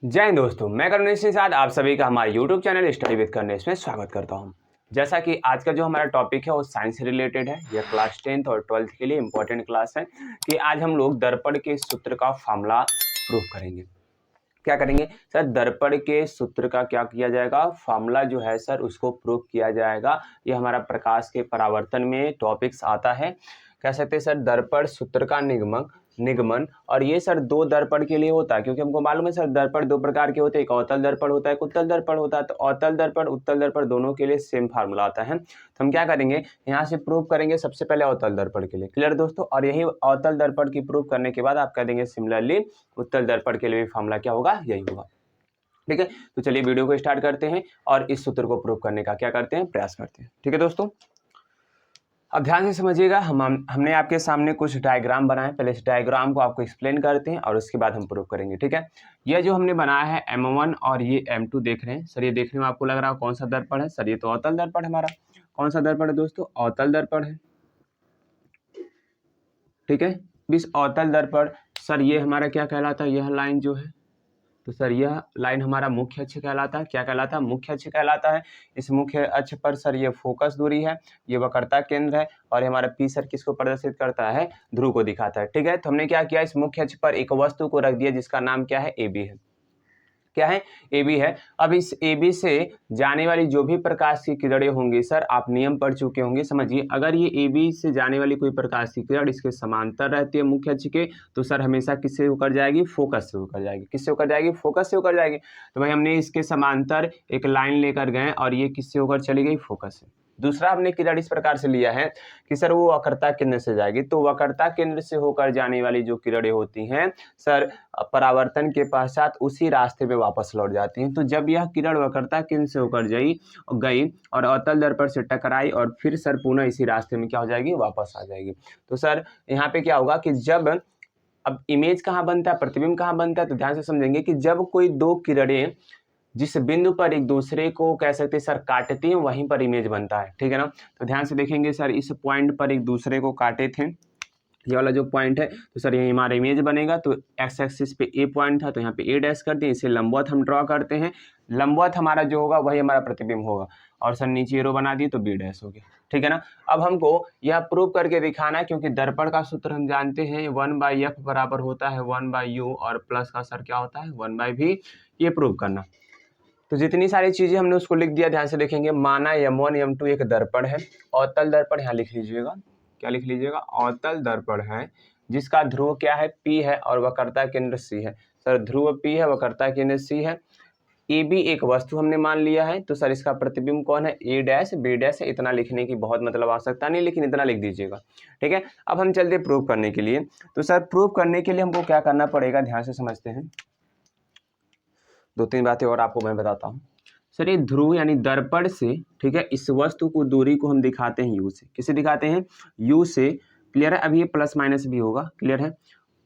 जय हिंद दोस्तों, मैं करुणेश के साथ आप सभी का हमारे YouTube चैनल स्टडी विद करनेश में स्वागत करता हूं। जैसा कि आज का जो हमारा टॉपिक है वो साइंस से रिलेटेड है। यह क्लास 10th और 12th के लिए इंपॉर्टेंट क्लास है कि आज हम लोग दर्पण के सूत्र का फॉर्मूला प्रूफ करेंगे। क्या करेंगे सर? दर्पण के सूत्र का क्या किया जाएगा? फॉर्मूला जो है सर उसको प्रूफ किया जाएगा। ये हमारा प्रकाश के परावर्तन में टॉपिक्स आता है। कह सकते हैं सर दर्पण सूत्र का निगमन और ये सर दो दर्पण के लिए होता है, क्योंकि हमको मालूम है सर दर्पण दो प्रकार के होते हैं, एक अवतल दर्पण होता है, एक उत्तल दर्पण होता है। तो अवतल दर्पण उत्तल दर्पण दोनों के लिए सेम फार्मूला आता है। तो हम क्या करेंगे, यहाँ से प्रूव करेंगे सबसे पहले अवतल दर्पण के लिए। क्लियर दोस्तों? और यही अवतल दर्पण की प्रूव करने के बाद आप कह देंगे सिमिलरली उत्तल दर्पण के लिए भी फार्मूला क्या होगा, यही होगा। ठीक है, तो चलिए वीडियो को स्टार्ट करते हैं और इस सूत्र को प्रूव करने का क्या करते हैं, प्रयास करते हैं। ठीक है दोस्तों, अब ध्यान से समझिएगा। हमने आपके सामने कुछ डायग्राम बनाए, पहले इस डायग्राम को आपको एक्सप्लेन करते हैं और उसके बाद हम प्रूव करेंगे। ठीक है, यह जो हमने बनाया है M1 और ये M2 देख रहे हैं सर। ये देखने में आपको लग रहा है कौन सा दर्पण है सर? ये तो अवतल दर्पण है हमारा। कौन सा दर्पण है दोस्तों? अवतल दर्पण है। ठीक है, इस अवतल दर्पण सर ये हमारा क्या कहलाता है? यह लाइन जो है तो सर यह लाइन हमारा मुख्य अक्ष कहलाता है। क्या कहलाता है? मुख्य अक्ष कहलाता है। इस मुख्य अक्ष पर सर ये फोकस दूरी है, ये वक्रता केंद्र है और ये हमारा पी सर किसको प्रदर्शित करता है? ध्रुव को दिखाता है। ठीक है, तो हमने क्या किया, इस मुख्य अक्ष पर एक वस्तु को रख दिया जिसका नाम क्या है? AB है। क्या है? AB है। अब इस AB से जाने वाली जो भी प्रकाश की किरणें होंगी सर, आप नियम पढ़ चुके होंगे। समझिए, अगर ये AB से जाने वाली कोई प्रकाश की किरण इसके समांतर रहती है मुख्य अक्ष के, तो सर हमेशा किससे होकर जाएगी? फोकस से होकर जाएगी। किससे होकर जाएगी? फोकस से होकर जाएगी। तो भाई हमने इसके समांतर एक लाइन लेकर गए और ये किससे होकर चली गई? फोकस से। दूसरा हमने किरण इस प्रकार से लिया है कि सर वो वक्रता केंद्र से जाएगी, तो वक्रता केंद्र से होकर जाने वाली जो किरणें होती हैं सर, परावर्तन के पश्चात उसी रास्ते में वापस लौट जाती हैं। तो जब यह किरण वक्रता केंद्र से होकर गई और अवतल दर्पण से टकराई और फिर सर पुनः इसी रास्ते में क्या हो जाएगी? वापस आ जाएगी। तो सर यहाँ पे क्या होगा कि जब अब इमेज कहाँ बनता है, प्रतिबिंब कहाँ बनता है? तो ध्यान से समझेंगे कि जब कोई दो किरणें जिस बिंदु पर एक दूसरे को कह सकते हैं सर काटती हैं, वहीं पर इमेज बनता है। ठीक है ना? तो ध्यान से देखेंगे सर, इस पॉइंट पर एक दूसरे को काटे थे, ये वाला जो पॉइंट है, तो सर ये हमारा इमेज बनेगा। तो एक्स एक्सिस पे ए पॉइंट था तो यहाँ पे ए डैश कर दिए, इसे लंबवत हम ड्रॉ करते हैं। लंबवत हमारा जो होगा वही हमारा प्रतिबिंब होगा और सर नीचे एरो बना दिए तो बी डैश हो गया। ठीक है ना? अब हमको यह प्रूव करके दिखाना है, क्योंकि दर्पण का सूत्र हम जानते हैं 1/f बराबर होता है 1/u और प्लस का सर क्या होता है? 1/v। ये प्रूव करना, तो जितनी सारी चीजें हमने उसको लिख दिया। ध्यान से देखेंगे, माना M1 M2 एक दर्पण है, अवतल दर्पण यहाँ लिख लीजिएगा। क्या लिख लीजिएगा? अवतल दर्पण है जिसका ध्रुव क्या है? P है और वक्रता केंद्र C है। सर ध्रुव P है, वक्रता केंद्र C है। AB एक वस्तु हमने मान लिया है, तो सर इसका प्रतिबिंब कौन है? A डैश B डैश है। इतना लिखने की बहुत मतलब आवश्यकता नहीं, लेकिन इतना लिख दीजिएगा। ठीक है, अब हम चलते प्रूव करने के लिए। तो सर प्रूव करने के लिए हमको क्या करना पड़ेगा, ध्यान से समझते हैं। दो तीन बातें और आपको मैं बताता हूँ सर। ये ध्रुव यानी दर्पण से, ठीक है, इस वस्तु को दूरी को हम दिखाते हैं U से। किसे दिखाते हैं? U से। क्लियर है? अभी ये प्लस माइनस भी होगा। क्लियर है?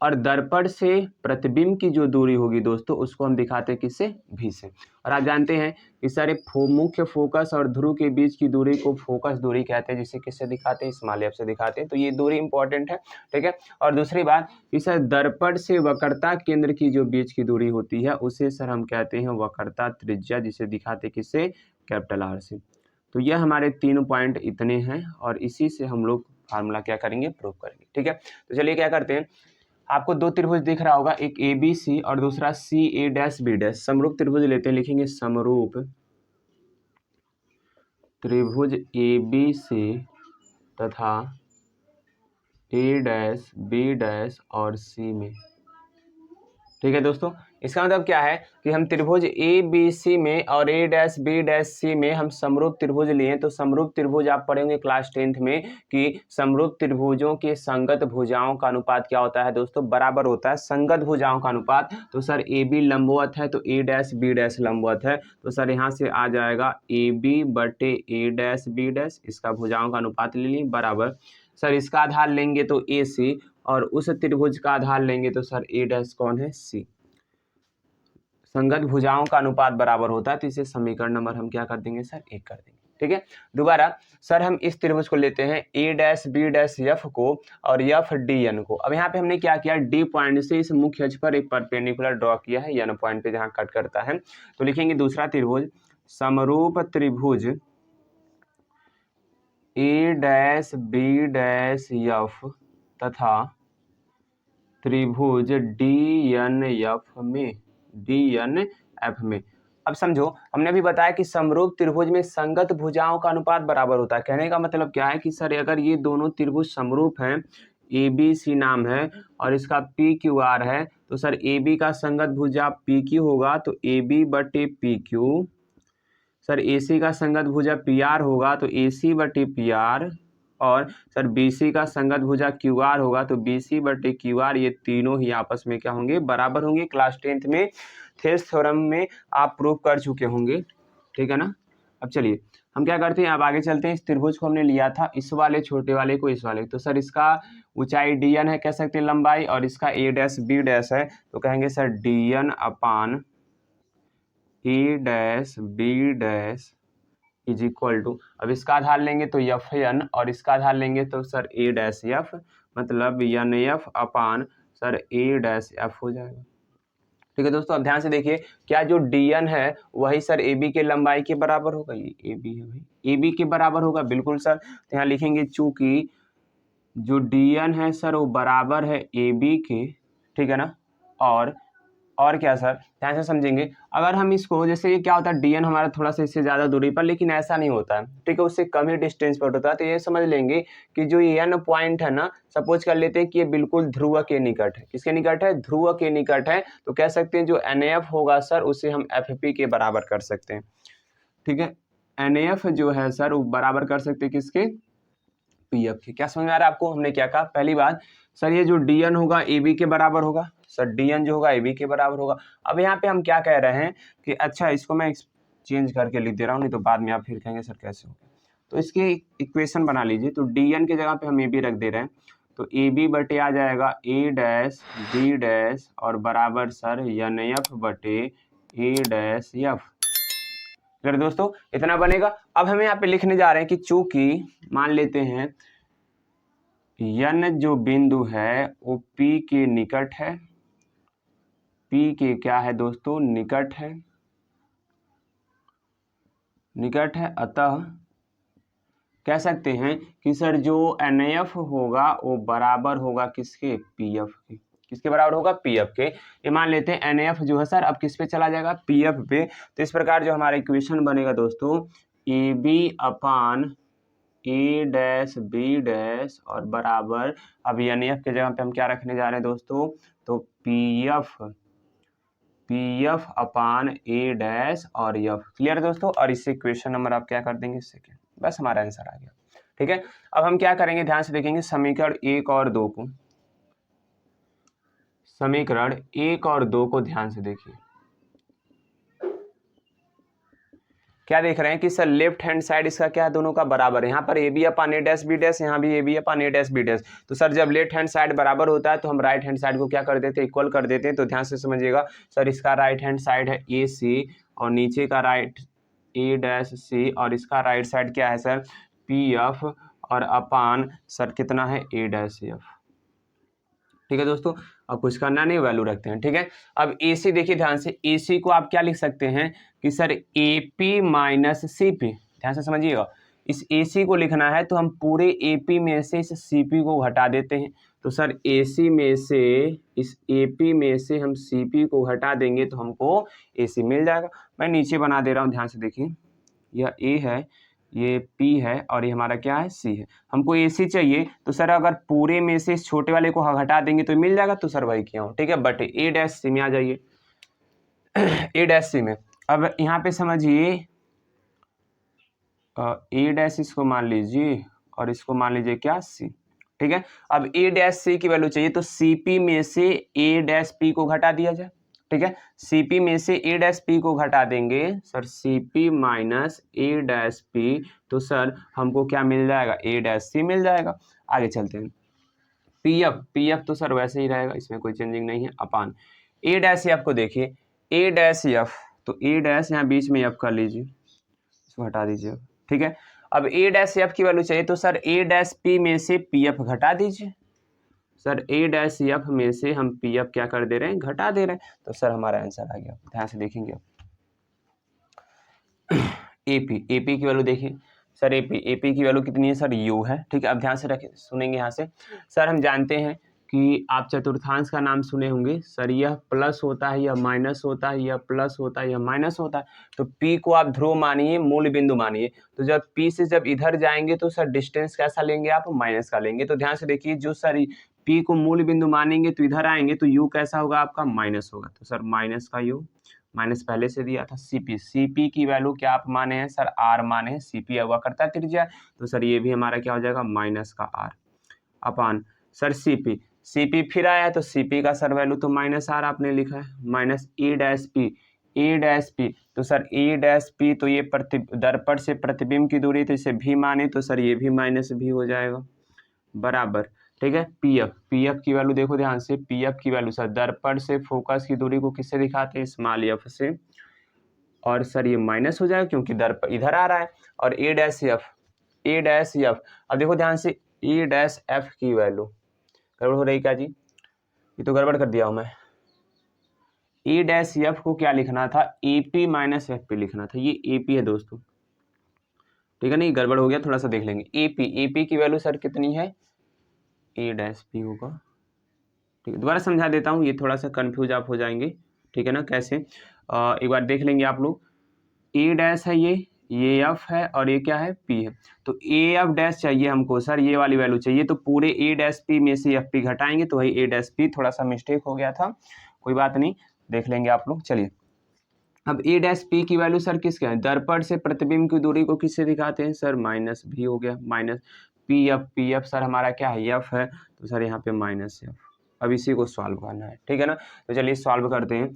और दर्पण से प्रतिबिंब की जो दूरी होगी दोस्तों, उसको हम दिखाते हैं किससे? V से। और आप जानते हैं कि सर मुख्य फोकस और ध्रुव के बीच की दूरी को फोकस दूरी कहते हैं, जिसे किससे दिखाते हैं? स्मॉल f से दिखाते हैं। तो ये दूरी इंपॉर्टेंट है। ठीक है, और दूसरी बात कि सर दर्पण से वक्रता केंद्र की जो बीच की दूरी होती है उसे सर हम कहते हैं वक्रता त्रिज्या, जिसे दिखाते हैं किससे? कैपिटल R से। तो यह हमारे तीनों पॉइंट इतने हैं और इसी से हम लोग फार्मूला क्या करेंगे? प्रूव करेंगे। ठीक है, तो चलिए क्या करते हैं, आपको दो त्रिभुज दिख रहा होगा, एक ABC और दूसरा CA डैश B डैश। समरूप त्रिभुज लेते हैं, लिखेंगे समरूप त्रिभुज ABC तथा A डैश B डैश और C में। ठीक है दोस्तों, इसका मतलब क्या है कि हम त्रिभुज ABC में और A dash B dash C में हम समरूप त्रिभुज लिए। तो समरूप त्रिभुज आप पढ़ेंगे क्लास 10th में कि समरूप त्रिभुजों के संगत भुजाओं का अनुपात क्या होता है दोस्तों? बराबर होता है संगत भुजाओं का अनुपात। तो सर AB लंबवत है तो A डैश B डैश लंबवत है, तो सर यहाँ से आ जाएगा AB बटे A डैश B डैश। इसका भुजाओं का अनुपात ले लिए बराबर, सर इसका आधार लेंगे तो AC और उस त्रिभुज का आधार लेंगे तो सर A डैश कौन है? C। संगत भुजाओं का अनुपात बराबर होता है, तो इसे समीकरण नंबर हम क्या कर देंगे सर? 1 कर देंगे। ठीक है। दोबारा सर हम इस त्रिभुज को लेते हैं ए डैश बी डैश एफ को और एफ डी एन को। अब यहाँ पे हमने क्या किया, डी पॉइंट से इस मुख्य अक्ष पर एक परपेंडिकुलर ड्रॉ किया है एन पॉइंट पे जहाँ कट करता है। तो लिखेंगे दूसरा त्रिभुज समरूप त्रिभुज ए डैश बी डैश एफ तथा त्रिभुज डी एन एफ में। अब समझो, हमने अभी बताया कि समरूप त्रिभुज में संगत भुजाओं का अनुपात बराबर होता है। कहने का मतलब क्या है कि सर अगर ये दोनों त्रिभुज समरूप हैं, ए बी सी नाम है और इसका पी क्यू आर है, तो सर ए बी का संगत भुजा पी क्यू होगा तो ए बी बटे पी क्यू, सर ए सी का संगत भुजा पी आर होगा तो ए सी बटे पी आर, और सर बी सी का संगत भुजा क्यू आर होगा तो बी सी बटे क्यू आर। ये तीनों ही आपस में क्या होंगे, बराबर होंगे। क्लास 10th में थेल्स थ्योरम में आप प्रूव कर चुके होंगे, ठीक है ना। अब चलिए हम क्या करते हैं, अब आगे चलते हैं। इस त्रिभुज को हमने लिया था, इस वाले छोटे वाले को इस वाले, तो सर इसका ऊंचाई डी एन है कह सकते हैं लंबाई, और इसका ए डैश बी डैश है, तो कहेंगे sir D N upon A dash B dash is equal to, अब इसका आधार लेंगे तो एफ एन और इसका आधार लेंगे तो सर ए डैश एफ, मतलब एन एफ अपान सर ए डैश एफ हो जाएगा। ठीक है दोस्तों, अब ध्यान से देखिए, क्या जो डी एन है वही सर ए बी के लंबाई के बराबर होगा, ये ए बी है भाई, ए बी के बराबर होगा बिल्कुल सर। तो यहाँ लिखेंगे चूंकि जो डी एन है सर वो बराबर है ए बी के, ठीक है ना। और क्या सर, ध्यान से समझेंगे, अगर हम इसको, जैसे ये क्या होता है डी एन हमारा थोड़ा सा इससे ज़्यादा दूरी पर, लेकिन ऐसा नहीं होता है, ठीक है, उससे कम ही डिस्टेंस पर होता है। तो ये समझ लेंगे कि जो ये एन पॉइंट है ना, सपोज कर लेते हैं कि ये बिल्कुल ध्रुव के निकट है। किसके निकट है, ध्रुव के निकट है, तो कह सकते हैं जो एन एफ होगा सर उसे हम एफ पी के बराबर कर सकते हैं, ठीक है। एन एफ जो है सर वो बराबर कर सकते हैं किसके, पी एफ के। क्या समझ में आ रहा है आपको, हमने क्या कहा, पहली बात सर ये जो डी एन होगा ए बी के बराबर होगा, सर डी एन जो होगा ए बी के बराबर होगा। अब यहाँ पे हम क्या कह रहे हैं कि अच्छा इसको मैं चेंज करके लिख दे रहा हूँ, नहीं तो बाद में आप फिर कहेंगे सर कैसे हो गया। तो इसके इक्वेशन बना लीजिए, तो डी एन की जगह पे हम ए बी रख दे रहे हैं, तो ए बी बटे आ जाएगा ए डैश बी डैश और बराबर सर एन एफ बटे ए डैश एफ। अगर दोस्तों इतना बनेगा। अब हम यहाँ पे लिखने जा रहे हैं कि चूंकि मान लेते हैं यन जो बिंदु है वो P के निकट है, P के क्या है दोस्तों, निकट है, अतः कह सकते हैं कि सर जो NF होगा वो बराबर होगा किसके, PF के। किसके बराबर होगा, PF के। ये मान लेते हैं NF जो है सर अब किस पे चला जाएगा, PF पे। तो इस प्रकार जो हमारा इक्वेशन बनेगा दोस्तों, AB upon A dash B dash और बराबर, अब एन एफ के जगह पे हम क्या रखने जा रहे हैं दोस्तों, तो P F upon A dash और एफ। क्लियर है दोस्तों, और इससे क्वेश्चन नंबर आप क्या कर देंगे, सेकेंड, बस हमारा आंसर आ गया। ठीक है, अब हम क्या करेंगे, ध्यान से देखेंगे समीकरण 1 और 2 को, समीकरण 1 और 2 को ध्यान से देखिए। क्या देख रहे हैं कि सर लेफ्ट हैंड साइड इसका क्या है, दोनों का बराबर है। यहाँ पर A B upon A dash B dash, यहाँ भी A B upon A dash B dash. तो सर जब लेफ्ट हैंड साइड बराबर होता है तो हम राइट हैंड साइड को क्या कर देते हैं, इक्वल कर देते हैं। तो ध्यान से समझिएगा सर, इसका राइट हैंड साइड है ए सी और नीचे का राइट ए डैश सी, और इसका राइट साइड क्या है सर, पी एफ और अपान सर कितना है, ए डैश एफ। ठीक है दोस्तों, अब कुछ करना नहीं, वैल्यू रखते हैं। ठीक है, अब ए सी देखिए ध्यान से, ए सी को आप क्या लिख सकते हैं कि sir A P minus C P. ध्यान से समझिएगा, इस ए सी को लिखना है तो हम पूरे ए पी में से इस सी पी को हटा देते हैं। तो सर ए सी में से इस ए पी में से हम सी पी को हटा देंगे तो हमको ए सी मिल जाएगा। मैं नीचे बना दे रहा हूँ, ध्यान से देखिए, यह ए है, ये P है और ये हमारा क्या है, C है। हमको AC चाहिए, तो सर अगर पूरे में से इस छोटे वाले को हटा देंगे तो मिल जाएगा। तो सर वही किया हूँ, ठीक है, बट A डैश C में आ जाइए, A डैश C में। अब यहाँ पे समझिए A डैश इसको मान लीजिए और इसको मान लीजिए क्या, C। ठीक है, अब A डैश C की वैल्यू चाहिए तो CP में से A डैश P को घटा दिया जाए। ठीक है, CP में से A डैश P को घटा देंगे sir, CP minus A dash P, तो सर हमको क्या मिल जाएगा, A डैश C मिल जाएगा। आगे चलते हैं, PF तो सर वैसे ही रहेगा, इसमें कोई चेंजिंग नहीं है, अपान A डैश F को देखिए, A डैश F, तो A डैश यहाँ बीच में F कर लीजिए, इसको हटा दीजिए। ठीक है। अब ए डैश एफ की वैल्यू चाहिए, तो सर ए डैश पी में से पी एफ घटा दीजिए। सर ए डैश एफ में से हम पी एफ क्या कर दे रहे हैं, घटा दे रहे हैं, तो सर हमारा आंसर आ गया। ध्यान से देखेंगे एपी की वैल्यू देखिए सर, एपी की वैल्यू कितनी है सर, यू है। ठीक है, अब ध्यान से रखें, सुनेंगे यहाँ से। सर हम जानते हैं कि आप चतुर्थांश का नाम सुने होंगे सर, यह प्लस होता है, यह माइनस होता है, यह प्लस होता है, यह माइनस होता है। तो P को आप ध्रुव मानिए, मूल बिंदु मानिए। तो जब P से जब इधर जाएंगे तो सर डिस्टेंस कैसा लेंगे आप, माइनस का लेंगे। तो ध्यान से देखिए, जो सर P को मूल बिंदु मानेंगे तो इधर आएंगे तो U कैसा होगा आपका, माइनस होगा। तो सर माइनस का U, माइनस पहले से दिया था। सीपी की वैल्यू क्या आप माने हैं सर, आर माने हैं। सीपी हुआ करता है त्रिज्या, तो सर ये भी हमारा क्या हो जाएगा, माइनस का आर अपान सर सीपी फिर आया तो सीपी का सर वैल्यू तो माइनस आर आपने लिखा है, माइनस ए डैश पी। तो सर ए डैश पी, तो ये दर्पण से प्रतिबिंब की दूरी, तो इसे भी माने तो सर ये भी माइनस भी हो जाएगा, बराबर। ठीक है, पीएफ की वैल्यू देखो ध्यान से, पीएफ की वैल्यू सर दर्पण से फोकस की दूरी को किससे दिखाते हैं, स्मॉल एफ से। और सर ये माइनस हो जाएगा क्योंकि दर्पण इधर आ रहा है। और ए डैश एफ, अब देखो ध्यान से, ए डैश एफ की वैल्यू गड़बड़ हो रही क्या जी, ये तो गड़बड़ कर दिया हूं मैं। ए डैश एफ को क्या लिखना था, एपी माइनस एफ पी लिखना था, ये एपी है दोस्तों। ठीक है, नहीं गड़बड़ हो गया, थोड़ा सा देख लेंगे। एपी की वैल्यू सर कितनी है, ए डैश पी होगा। ठीक है, दोबारा समझा देता हूँ, ये थोड़ा सा कंफ्यूज आप हो जाएंगे। ठीक है ना, कैसे, एक बार देख लेंगे आप लोग। ए डैश है ये एफ है और ये क्या है, पी है। तो ए एफ डैश चाहिए हमको सर, ये वाली वैल्यू चाहिए, तो पूरे ए डैश पी में से एफ पी घटाएंगे तो वही ए डैश पी, थोड़ा सा मिस्टेक हो गया था, कोई बात नहीं, देख लेंगे आप लोग। चलिए, अब ए डैश पी की वैल्यू सर किसके है, दर्पण से प्रतिबिंब की दूरी को किससे दिखाते हैं सर, माइनस भी हो गया, माइनस पी एफ सर हमारा क्या है, एफ है, तो सर यहाँ पे माइनस एफ। अब इसी को सॉल्व करना है, ठीक है ना। तो चलिए सॉल्व करते हैं।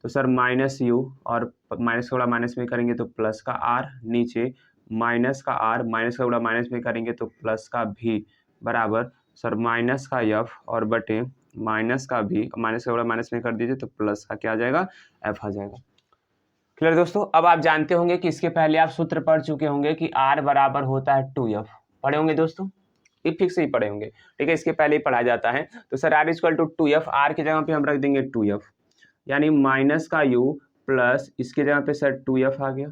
तो सर माइनस यू, और माइनस का गुणा माइनस में करेंगे तो प्लस का आर, नीचे माइनस का आर, माइनस का गुणा माइनस में करेंगे तो प्लस का भी, बराबर सर माइनस का एफ और बटे माइनस का भी, माइनस का गुणा माइनस में कर दीजिए तो प्लस का क्या आ जाएगा, एफ आ जाएगा। क्लियर दोस्तों। अब आप जानते होंगे कि इसके पहले आप सूत्र पढ़ चुके होंगे कि आर बराबर होता है 2f, पढ़े होंगे दोस्तों, ये फिक्स ही पढ़े होंगे। ठीक है, इसके पहले ही पढ़ा जाता है। तो sir R equal to 2f, R की जगह पे हम रख देंगे 2f, यानी माइनस का u प्लस इसके जगह पे सर 2f आ गया,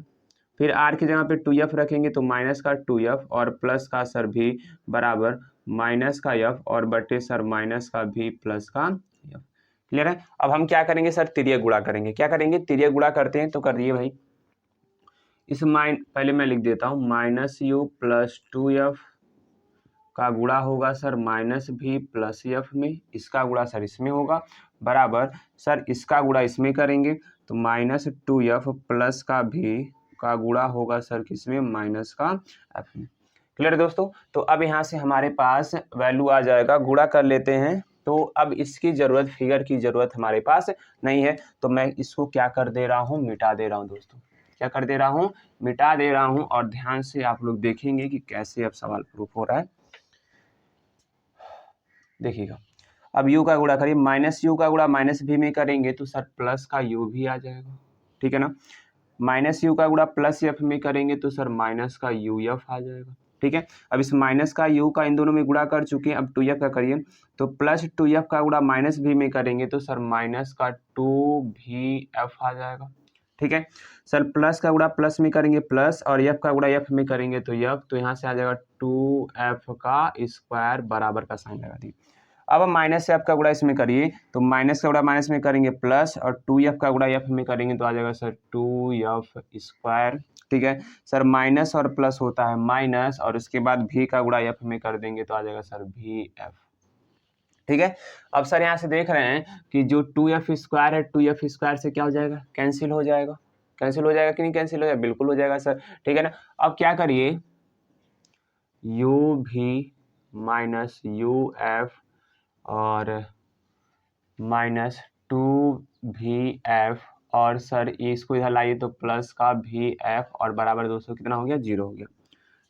फिर आर की जगह पे 2f रखेंगे तो माइनस का 2f और प्लस का सर भी, बराबर माइनस का f और बटे सर माइनस का भी प्लस का f। क्लियर है। अब हम क्या करेंगे सर, तिर्यक गुणा करेंगे। क्या करेंगे, तिर्यक गुणा करते हैं, तो कर दिए भाई। इस पहले मैं लिख देता हूँ, माइनस यू प्लस 2f का गुणा होगा सर माइनस भी प्लस एफ में, इसका गुणा सर इसमें होगा, बराबर सर इसका गुणा इसमें करेंगे तो माइनस 2f प्लस का भी का गुणा होगा सर किसमें, माइनस का एफ में। क्लियर दोस्तों। तो अब यहाँ से हमारे पास वैल्यू आ जाएगा, गुणा कर लेते हैं। तो अब इसकी जरूरत, फिगर की जरूरत हमारे पास नहीं है, तो मैं इसको क्या कर दे रहा हूँ, मिटा दे रहा हूँ दोस्तों। क्या कर दे रहा हूँ, मिटा दे रहा हूँ। और ध्यान से आप लोग देखेंगे कि कैसे अब सवाल प्रूफ हो रहा है, देखिएगा। अब u का गुणा करिए, माइनस यू का गुणा माइनस भी में करेंगे तो सर प्लस का u भी आ जाएगा, ठीक है ना। माइनस यू का गुणा प्लस एफ में करेंगे तो सर माइनस का यू एफ आ जाएगा, ठीक है। अब इस माइनस का u का इन दोनों में गुणा कर चुके हैं, अब 2f का करिए तो प्लस 2f का गुणा माइनस भी में करेंगे तो सर माइनस का 2vf आ जाएगा, ठीक है। सर प्लस का गुणा प्लस में करेंगे प्लस, और एफ का गुणा एफ में करेंगे तो एफ, तो यहाँ से आ जाएगा 2f का स्क्वायर, बराबर का साइन लगा दिए। अब हम माइनस से एफ का गुणा इसमें करिए तो माइनस का गुणा माइनस में करेंगे प्लस, और 2f का गुणा एफ में करेंगे तो आ जाएगा सर 2f स्क्वायर, ठीक है। सर माइनस और प्लस होता है माइनस, और उसके बाद भी का गुणा एफ में कर देंगे तो आ जाएगा सर भी एफ, ठीक है। अब सर यहाँ से देख रहे हैं कि जो 2f स्क्वायर है, 2f स्क्वायर से क्या हो जाएगा, कैंसिल हो जाएगा। कैंसिल हो जाएगा कि नहीं कैंसिल हो जाएगा, बिल्कुल हो जाएगा सर, ठीक है ना। अब क्या करिए, u भी माइनस यू एफ और माइनस 2vf, और सर इसको इधर लाइए तो प्लस का vf, और बराबर दोस्तों कितना हो गया, 0 हो गया,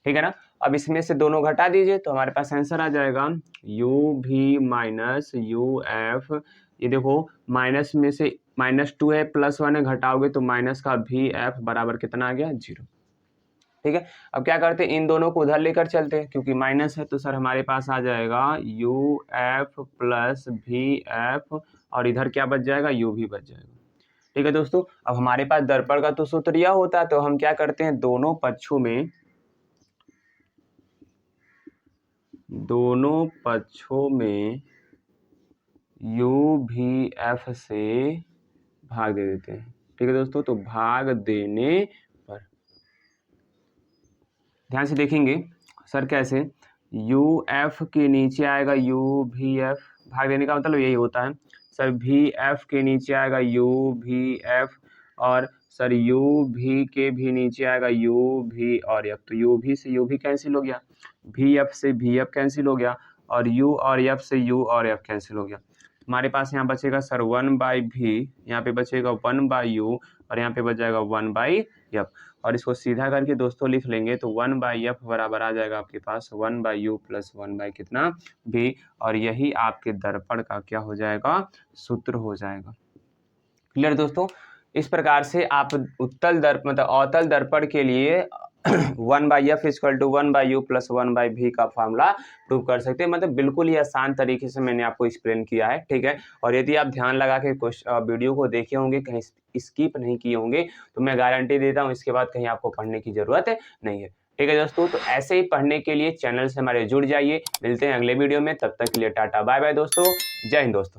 ठीक है ना। अब इसमें से दोनों घटा दीजिए तो हमारे पास आंसर आ जाएगा v माइनस uf। ये देखो माइनस में से -2 है, +1 है, घटाओगे तो माइनस का vf बराबर कितना आ गया, 0। ठीक है। अब क्या करते हैं, इन दोनों को उधर लेकर चलते हैं, क्योंकि माइनस है तो सर हमारे पास आ जाएगा यू एफ प्लस भी एफ, और इधर क्या बच जाएगा, यू भी बच जाएगा। ठीक है दोस्तों, अब हमारे पास दर्पण का तो सूत्र यह होता है, तो हम क्या करते हैं, दोनों पक्षों में यू भी एफ से भाग दे देते हैं। ठीक है दोस्तों, तो भाग देने पर ध्यान से देखेंगे सर कैसे, यू एफ के नीचे आएगा यू भी एफ, भाग देने का मतलब यही होता है सर, भी एफ के नीचे आएगा यू भी एफ, और सर यू भी के भी नीचे आएगा यू भी और एफ, तो यू भी से यू भी कैंसिल हो गया, भी एफ से भी एफ कैंसिल हो गया, और यू और एफ से यू और एफ कैंसिल हो गया। हमारे पास यहाँ बचेगा सर 1/v, यहाँ पे बचेगा 1/u, और यहाँ पे बच जाएगा 1/f, और इसको सीधा करके दोस्तों लिख लेंगे तो 1/f बराबर आ जाएगा आपके पास 1/u प्लस 1/ कितना v, और यही आपके दर्पण का क्या हो जाएगा, सूत्र हो जाएगा। क्लियर दोस्तों, इस प्रकार से आप उत्तल दर्पण मतलब अवतल दर्पण के लिए 1/f = 1/u प्लस 1/v का फॉर्मूला प्रूव कर सकते हैं। मतलब बिल्कुल ही आसान तरीके से मैंने आपको एक्सप्लेन किया है। ठीक है, और यदि आप ध्यान लगा के वीडियो को देखे होंगे, कहीं स्किप नहीं किए होंगे, तो मैं गारंटी देता हूँ इसके बाद कहीं आपको पढ़ने की जरूरत नहीं है। ठीक है दोस्तों, तो ऐसे ही पढ़ने के लिए चैनल से हमारे जुड़ जाइए। मिलते हैं अगले वीडियो में, तब तक के लिए टाटा बाय बाय दोस्तों, जय हिंद दोस्तों।